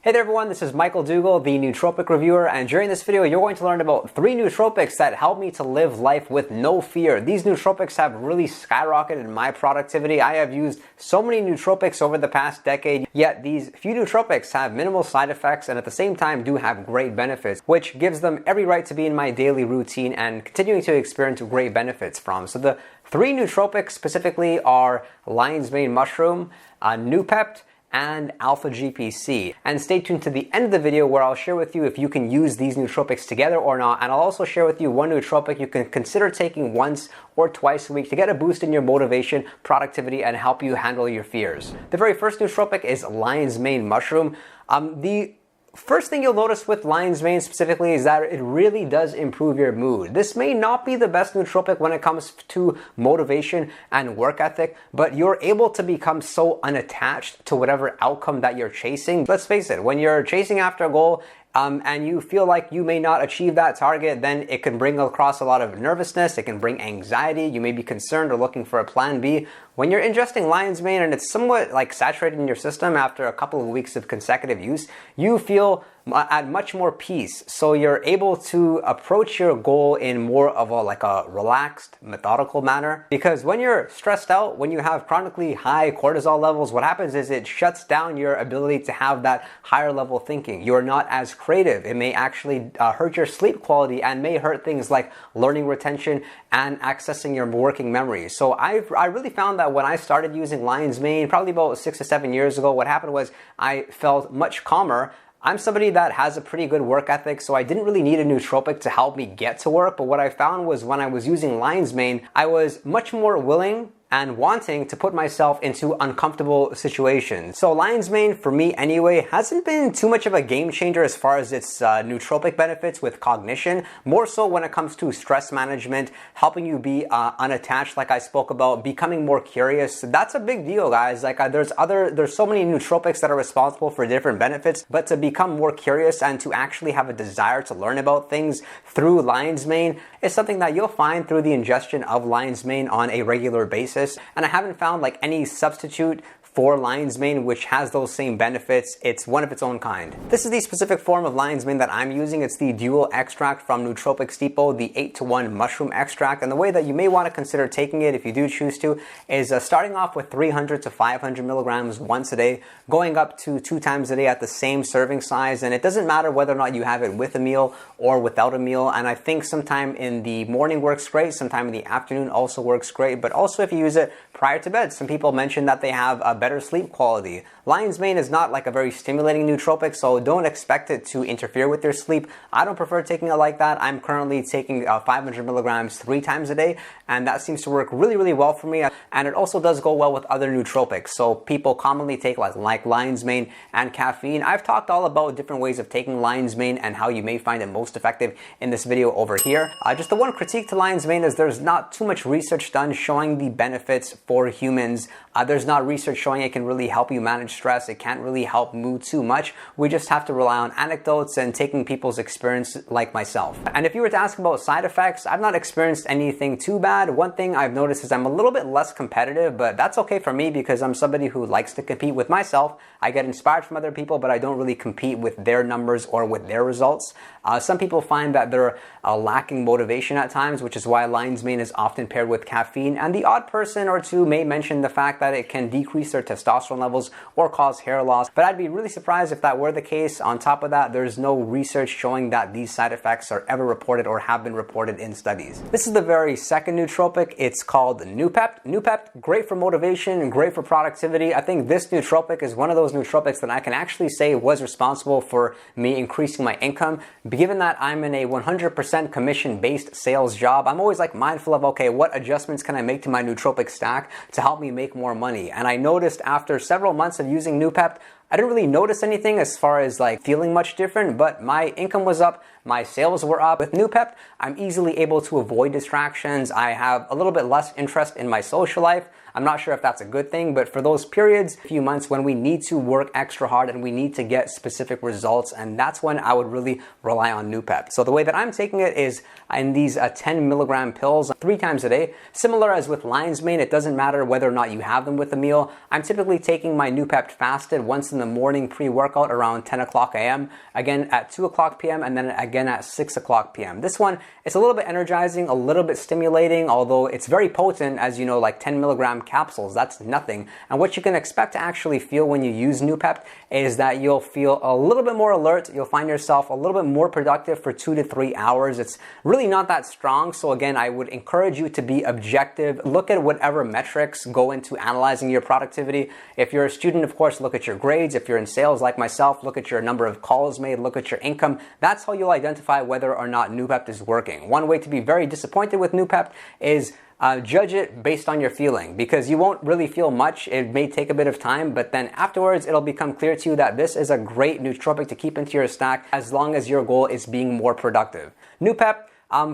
Hey there everyone, this is Michael Dougal, the Nootropic Reviewer, and during this video you're going to learn about 3 nootropics that help me to live life with no fear. These nootropics have really skyrocketed my productivity. I have used so many nootropics over the past decade, yet these few nootropics have minimal side effects and at the same time do have great benefits, which gives them every right to be in my daily routine and continuing to experience great benefits from. So the 3 nootropics specifically are lion's mane mushroom, Noopept, and Alpha-GPC. And stay tuned to the end of the video where I'll share with you if you can use these nootropics together or not, and I'll also share with you one nootropic you can consider taking once or twice a week to get a boost in your motivation, productivity, and help you handle your fears. The very first nootropic is lion's mane mushroom. The first thing you'll notice with lion's mane specifically is that it really does improve your mood. This may not be the best nootropic when it comes to motivation and work ethic, but you're able to become so unattached to whatever outcome that you're chasing. Let's face it, when you're chasing after a goal, and you feel like you may not achieve that target, then it can bring across a lot of nervousness, it can bring anxiety, you may be concerned or looking for a plan B. When you're ingesting lion's mane and it's somewhat like saturated in your system after a couple of weeks of consecutive use, you feel at much more peace. So you're able to approach your goal in more of a relaxed, methodical manner. Because when you're stressed out, when you have chronically high cortisol levels, what happens is it shuts down your ability to have that higher level thinking. You're not as creative. It may actually hurt your sleep quality and may hurt things like learning retention and accessing your working memory. So I really found that when I started using lion's mane, probably about 6 to 7 years ago, what happened was I felt much calmer. I'm somebody that has a pretty good work ethic, so I didn't really need a nootropic to help me get to work, but what I found was when I was using lion's mane, I was much more willing and wanting to put myself into uncomfortable situations. So lion's mane, for me anyway, hasn't been too much of a game changer as far as its nootropic benefits with cognition, more so when it comes to stress management, helping you be unattached like I spoke about, becoming more curious. That's a big deal, guys. Like there's so many nootropics that are responsible for different benefits, but to become more curious and to actually have a desire to learn about things through lion's mane is something that you'll find through the ingestion of lion's mane on a regular basis. And I haven't found like any substitute for lion's mane which has those same benefits. It's one of its own kind. This is the specific form of lion's mane that I'm using. It's the dual extract from Nootropics Depot, the 8-to-1 mushroom extract. And the way that you may want to consider taking it if you do choose to is starting off with 300 to 500 milligrams once a day, going up to 2 times a day at the same serving size. And it doesn't matter whether or not you have it with a meal or without a meal. And I think sometime in the morning works great, sometime in the afternoon also works great, but also if you use it prior to bed. Some people mention that they have a better sleep quality. Lion's mane is not like a very stimulating nootropic, so don't expect it to interfere with your sleep. I don't prefer taking it like that. I'm currently taking 500 milligrams 3 times a day, and that seems to work really, really well for me. And it also does go well with other nootropics. So people commonly take like lion's mane and caffeine. I've talked all about different ways of taking lion's mane and how you may find it most effective in this video over here. Just the one critique to lion's mane is there's not too much research done showing the benefits for humans. There's not research showing it can really help you manage stress. It can't really help mood too much. We just have to rely on anecdotes and taking people's experience like myself. And if you were to ask about side effects, I've not experienced anything too bad. One thing I've noticed is I'm a little bit less competitive, but that's okay for me because I'm somebody who likes to compete with myself. I get inspired from other people, but I don't really compete with their numbers or with their results. Some people find that they're lacking motivation at times, which is why lion's mane is often paired with caffeine. And the odd person or two may mention the fact that it can decrease their testosterone levels or cause hair loss, but I'd be really surprised if that were the case. On top of that, there's no research showing that these side effects are ever reported or have been reported in studies. This is the very second nootropic. It's called Noopept. Noopept, great for motivation and great for productivity. I think this nootropic is one of those nootropics that I can actually say was responsible for me increasing my income. Given that I'm in a 100% commission-based sales job, I'm always like mindful of, okay, what adjustments can I make to my nootropic stack to help me make more money? And I noticed after several months of using Noopept, I didn't really notice anything as far as like feeling much different, but my income was up, my sales were up. With Noopept, I'm easily able to avoid distractions. I have a little bit less interest in my social life. I'm not sure if that's a good thing, but for those periods, a few months when we need to work extra hard and we need to get specific results, and that's when I would really rely on Noopept. So the way that I'm taking it is in these 10 milligram pills 3 times a day. Similar as with lion's mane, it doesn't matter whether or not you have them with a meal. I'm typically taking my Noopept fasted once in the the morning pre-workout around 10 o'clock a.m., again at 2 o'clock p.m., and then again at 6 o'clock p.m. This one, it's a little bit energizing, a little bit stimulating, although it's very potent, as you know, like 10 milligram capsules, that's nothing. And what you can expect to actually feel when you use Noopept is that you'll feel a little bit more alert, you'll find yourself a little bit more productive for 2 to 3 hours. It's really not that strong, so again, I would encourage you to be objective. Look at whatever metrics go into analyzing your productivity. If you're a student, of course, look at your grades. If you're in sales like myself, look at your number of calls made, look at your income. That's how you'll identify whether or not Noopept is working. One way to be very disappointed with Noopept is judge it based on your feeling, because you won't really feel much. It may take a bit of time, but then afterwards it'll become clear to you that this is a great nootropic to keep into your stack as long as your goal is being more productive. Noopept,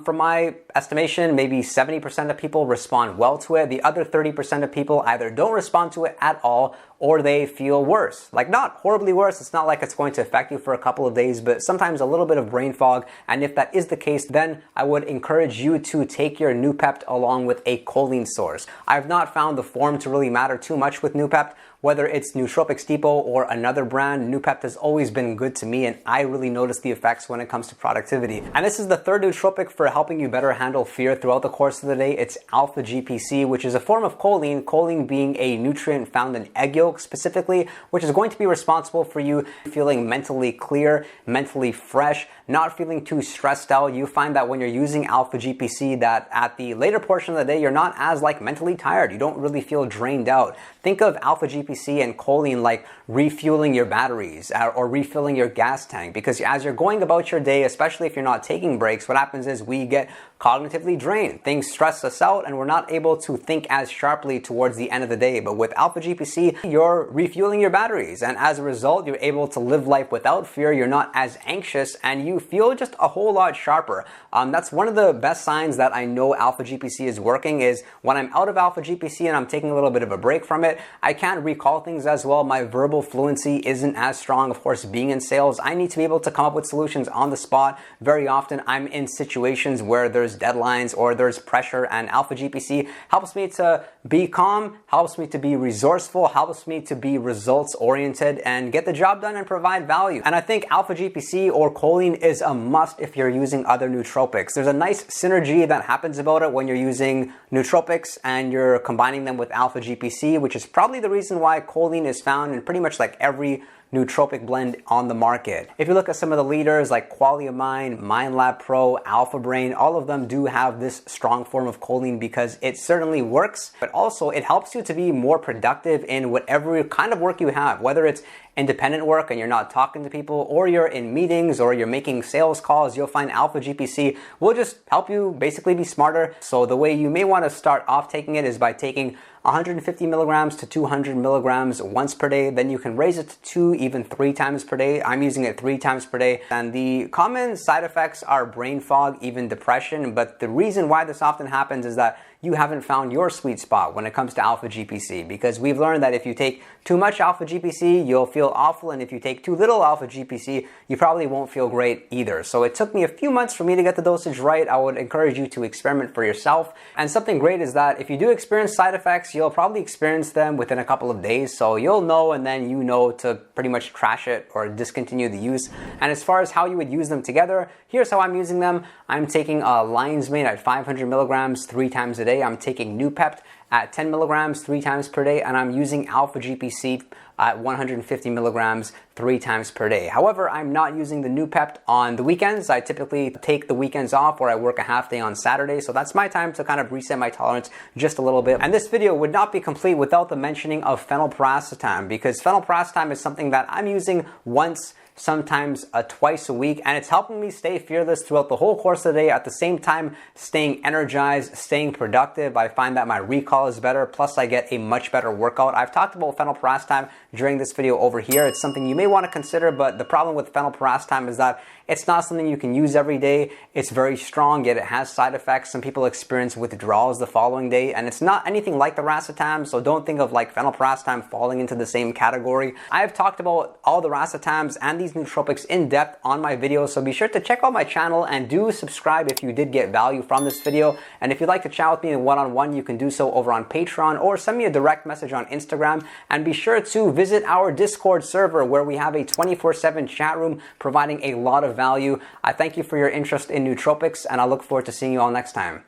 from my estimation, maybe 70% of people respond well to it. The other 30% of people either don't respond to it at all or they feel worse. Like, not horribly worse. It's not like it's going to affect you for a couple of days, but sometimes a little bit of brain fog. And if that is the case, then I would encourage you to take your Noopept along with a choline source. I've not found the form to really matter too much with Noopept. Whether it's Nootropics Depot or another brand, Noopept has always been good to me, and I really notice the effects when it comes to productivity. And this is the third nootropic for helping you better handle fear throughout the course of the day. It's Alpha-GPC, which is a form of choline, choline being a nutrient found in egg yolk specifically, which is going to be responsible for you feeling mentally clear, mentally fresh, not feeling too stressed out. You find that when you're using Alpha-GPC, that at the later portion of the day, you're not as mentally tired. You don't really feel drained out. Think of Alpha-GPC and choline like refueling your batteries or refilling your gas tank, because as you're going about your day, especially if you're not taking breaks, what happens is we get cognitively drained. Things stress us out and we're not able to think as sharply towards the end of the day. But with Alpha-GPC, you're refueling your batteries, and as a result, you're able to live life without fear. You're not as anxious and you feel just a whole lot sharper. That's one of the best signs that I know Alpha-GPC is working, is when I'm out of Alpha-GPC and I'm taking a little bit of a break from it, I can't recall things as well. My verbal fluency isn't as strong. Of course, being in sales, I need to be able to come up with solutions on the spot. Very often, I'm in situations where there's deadlines or there's pressure, and Alpha-GPC helps me to be calm, helps me to be resourceful, helps me to be results-oriented and get the job done and provide value. And I think Alpha-GPC or choline is a must if you're using other nootropics. There's a nice synergy that happens about it when you're using nootropics and you're combining them with Alpha-GPC, which is probably the reason why choline is found in pretty much like every nootropic blend on the market. If you look at some of the leaders like QualiaMind, MindLab Pro, Alpha Brain, all of them do have this strong form of choline because it certainly works, but also it helps you to be more productive in whatever kind of work you have, whether it's independent work and you're not talking to people, or you're in meetings or you're making sales calls. You'll find Alpha-GPC will just help you basically be smarter. So the way you may want to start off taking it is by taking 150 milligrams to 200 milligrams once per day. Then you can raise it to 2, even 3 times per day. I'm using it 3 times per day. And the common side effects are brain fog, even depression. But the reason why this often happens is that you haven't found your sweet spot when it comes to Alpha-GPC, because we've learned that if you take too much Alpha-GPC, you'll feel awful, and if you take too little Alpha-GPC, you probably won't feel great either. So it took me a few months for me to get the dosage right. I would encourage you to experiment for yourself. And something great is that if you do experience side effects, you'll probably experience them within a couple of days. So you'll know, and then you know to pretty much trash it or discontinue the use. And as far as how you would use them together, here's how I'm using them. I'm taking Lion's Mane at 500 milligrams 3 times a day. I'm taking Noopept at 10 milligrams 3 times per day, and I'm using Alpha-GPC at 150 milligrams 3 times per day. However, I'm not using the Noopept on the weekends. I typically take the weekends off, or I work a half day on Saturday, so that's my time to kind of reset my tolerance just a little bit. And this video would not be complete without the mentioning of Phenylpiracetam, because Phenylpiracetam is something that I'm using once, sometimes twice a week, and it's helping me stay fearless throughout the whole course of the day, at the same time staying energized, staying productive. I find that my recall is better, plus I get a much better workout. I've talked about Phenylpiracetam during this video over here. It's something you may want to consider, but the problem with Phenylpiracetam is that It's not something you can use every day. It's very strong, yet it has side effects. Some people experience withdrawals the following day, and it's not anything like the racetam, so don't think of like phenylpiracetam falling into the same category. I have talked about all the racetams and these nootropics in depth on my videos, so be sure to check out my channel and do subscribe if you did get value from this video. And if you'd like to chat with me in one-on-one, you can do so over on Patreon or send me a direct message on Instagram. And be sure to visit our Discord server where we have a 24/7 chat room providing a lot of value. I thank you for your interest in nootropics, and I look forward to seeing you all next time.